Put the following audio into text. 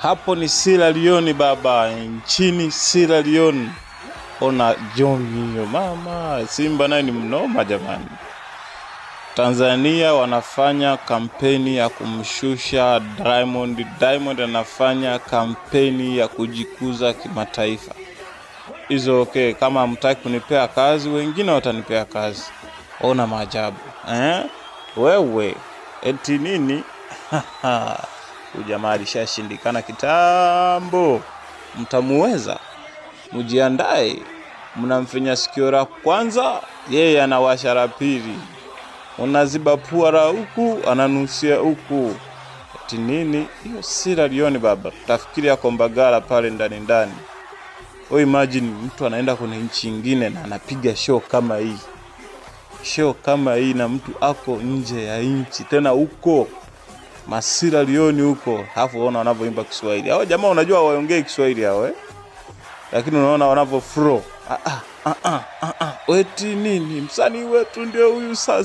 Hapo ni Sierra Leone baba, nchini Sierra Leone. Ona Jongi mama, Simba naye ni mnoma jamani. Tanzania wanafanya kampeni ya kumshusha Diamond. Diamond anafanya kampeni ya kujikuza kimataifa. Hizo okay, kama hamtaki kunipea kazi, wengine watanipea kazi. Ona maajabu. Wewe eti nini? Ujamaa alishashindikana kitambo. Mtamuweza? Mjiandae. Mnamfinya sikio la kwanza, yeye anawasha la pili. Unaziba pua la huku, ananusia huku. Eti nini? Hiyo Sierra Leone baba. Tafikiri yako Mbagala pale ndani. Imagine mtu anaenda kwenye nchi nyingine na anapiga show kama hii. Show kama hii na mtu ako nje ya nchi. Tena huko Sierra Leone huko. Alafu unaona wanavyoimba Kiswahili. Hao jamaa unajua waongee Kiswahili hao Lakini unaona wanavyo flow. Eti nini? Msanii wetu ndio huyu sasa.